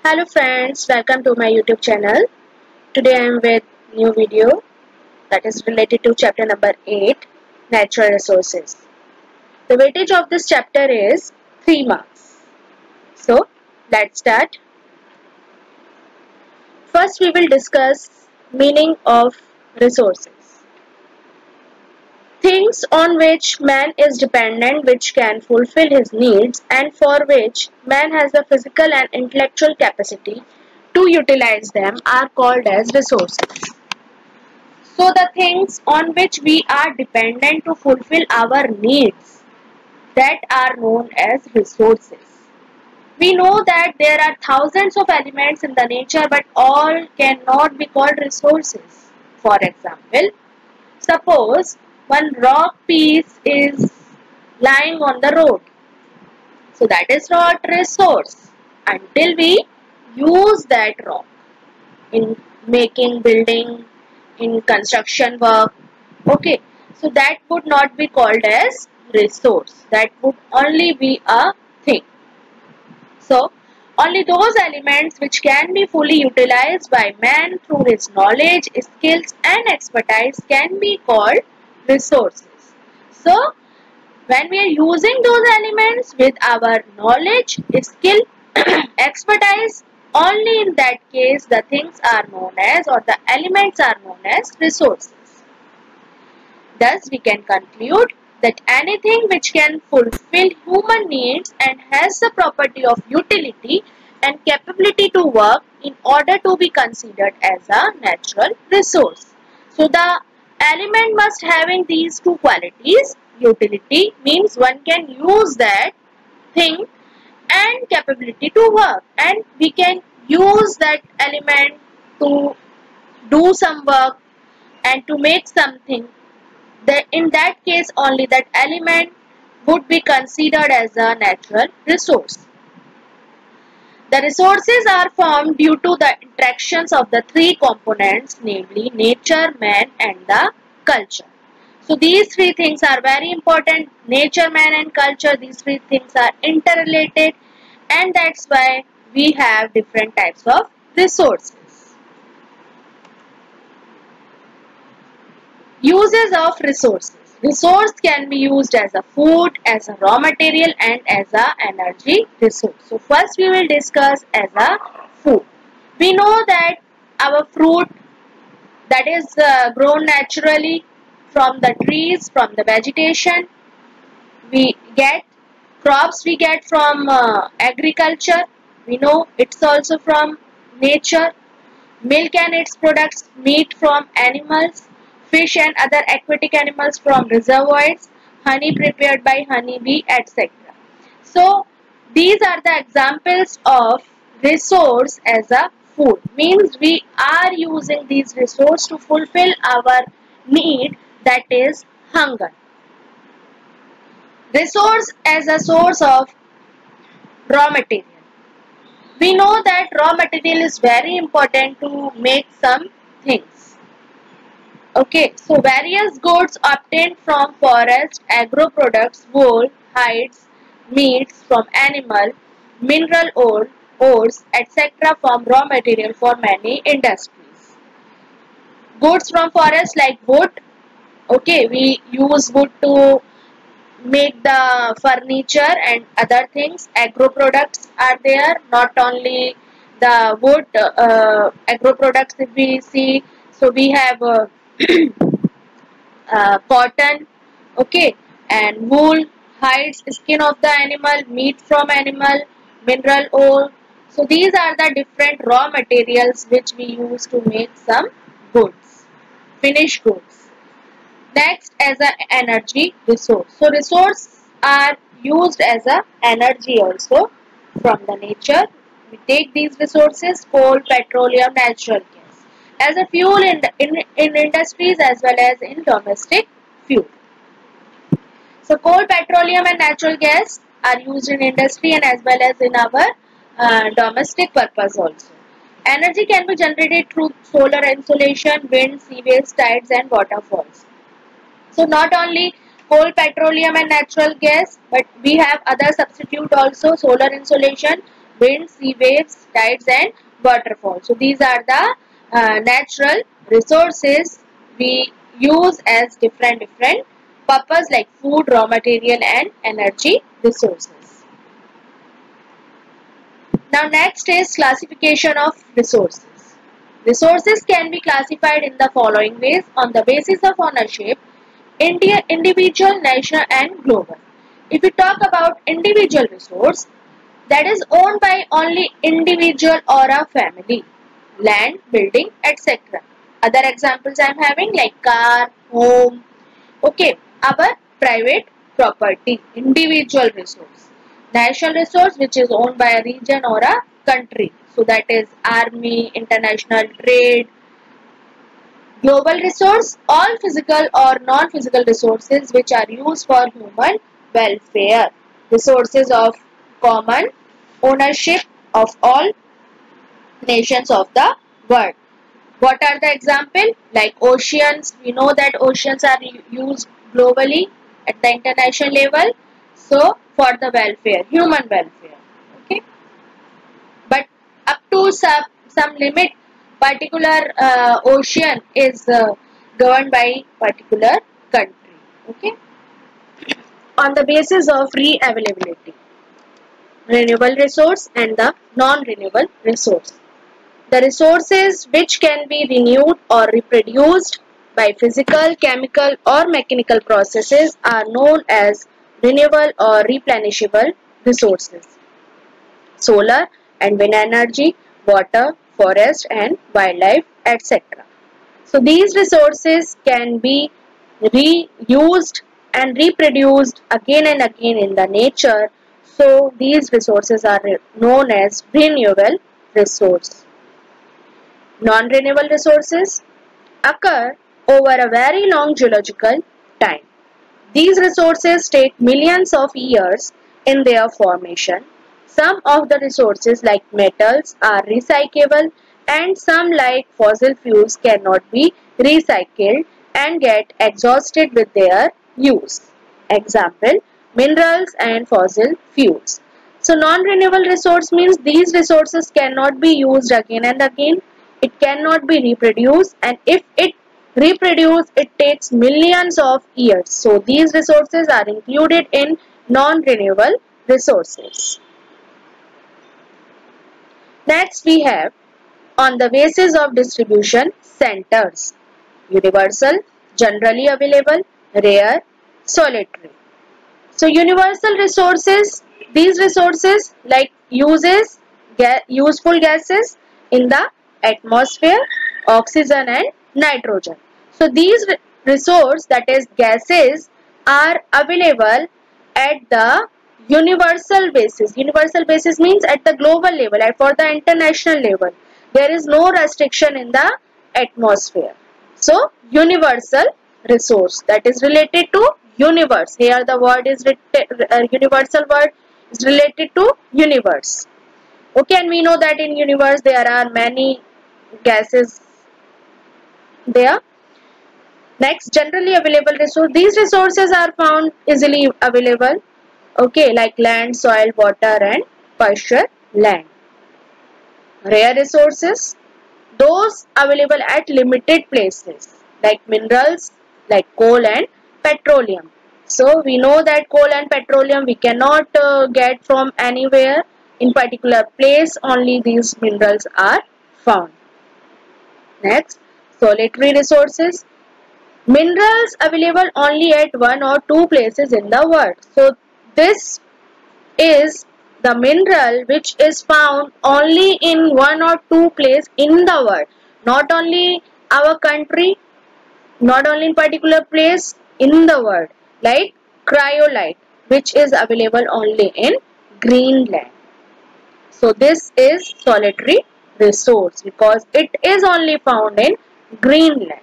Hello friends, welcome to my YouTube channel. Today I am with new video that is related to chapter number 8, Natural Resources. The weightage of this chapter is 3 marks. So let's start. First we will discuss meaning of resources. Things on which man is dependent, which can fulfill his needs and for which man has the physical and intellectual capacity to utilize them are called as resources. So the things on which we are dependent to fulfill our needs, that are known as resources. We know that there are thousands of elements in the nature, but all cannot be called resources. For example, suppose one rock piece is lying on the road. So that is not resource until we use that rock in making building, in construction work. Okay, so that would not be called as resource. That would only be a thing. So only those elements which can be fully utilized by man through his knowledge, skills and expertise can be called resources. So when we are using those elements with our knowledge, skill, expertise, only in that case the things are known as, or the elements are known as resources. Thus we can conclude that anything which can fulfill human needs and has the property of utility and capability to work in order to be considered as a natural resource. So the element must having these two qualities. Utility means one can use that thing, and capability to work, and we can use that element to do some work and to make something. That in that case only that element would be considered as a natural resource. The resources are formed due to the interactions of the three components, namely nature, man and the culture. So these three things are very important. Nature, man and culture, these three things are interrelated, and that's why we have different types of resources. Uses of resources. Resource can be used as a food, as a raw material and as a energy resource. So first we will discuss as a food. We know that our fruit that is grown naturally from the trees, from the vegetation. We get crops, we get from agriculture. We know it's also from nature. Milk and its products, meat from animals, fish and other aquatic animals from reservoirs, honey prepared by honeybee, etc. So these are the examples of resource as a food. Means we are using these resources to fulfill our need, that is hunger. Resource as a source of raw material. We know that raw material is very important to make some things. Okay, so various goods obtained from forest, agro products, wool, hides, meats from animal, mineral ores, etc. from raw material for many industries. Goods from forest like wood. Okay, we use wood to make the furniture and other things. Agro products are there, not only the wood, agro products if we see. So we have cotton, okay, and wool, hides, skin of the animal, meat from animal, mineral ore. So these are the different raw materials which we use to make some goods, finished goods. Next, as an energy resource. So resources are used as a energy also from the nature. We take these resources, coal, petroleum, natural gas, as a fuel in industries as well as in domestic fuel. So coal, petroleum and natural gas are used in industry and as well as in our domestic purpose also. Energy can be generated through solar insolation, wind, sea waves, tides and waterfalls. So not only coal, petroleum and natural gas, but we have other substitute also, solar insolation, wind, sea waves, tides and waterfalls. So these are the natural resources we use as different purpose like food, raw material and energy resources. Now next is classification of resources. Resources can be classified in the following ways on the basis of ownership, individual, national and global. If we talk about individual resource, that is owned by only individual or a family, land, building, etc. Other examples I am having like car, home, okay, our private property, individual resource. National resource which is owned by a region or a country. So that is army, international trade. Global resource, all physical or non-physical resources which are used for human welfare. Resources of common ownership of all nations of the world. What are the example? Like oceans, we know that oceans are used globally at the international level. So for the welfare, human welfare. Okay. But up to some limit, particular ocean is governed by particular country. Okay. On the basis of re-availability, renewable resource and the non-renewable resource. The resources which can be renewed or reproduced by physical, chemical or mechanical processes are known as renewable or replenishable resources. Solar and wind energy, water, forest and wildlife, etc. So these resources can be reused and reproduced again and again in the nature. So these resources are known as renewable resource. Non-renewable resources occur over a very long geological time. These resources take millions of years in their formation. Some of the resources like metals are recyclable and some like fossil fuels cannot be recycled and get exhausted with their use. Example, minerals and fossil fuels. So non-renewable resource means these resources cannot be used again and again. It cannot be reproduced, and if it reproduced, it takes millions of years. So these resources are included in non-renewable resources. Next we have on the basis of distribution centers: universal, generally available, rare, solitary. So universal resources, these resources like useful gases in the atmosphere, oxygen and nitrogen. So these resources, that is gases, are available at the universal basis. Universal basis means at the global level and for the international level. There is no restriction in the atmosphere. So universal resource, that is related to universe. Here the word is universal word is related to universe. Okay, and we know that in universe there are many gases there. Next, generally available resource. These resources are found easily available. Okay, like land, soil, water and pasture land. Rare resources, those available at limited places like minerals, like coal and petroleum. So we know that coal and petroleum we cannot get from anywhere. In particular place only these minerals are found. Next, solitary resources. Minerals available only at one or two places in the world. So this is the mineral which is found only in one or two places in the world. Not only our country, not only in particular place in the world. Like cryolite, which is available only in Greenland. So this is solitary resource because it is only found in Greenland.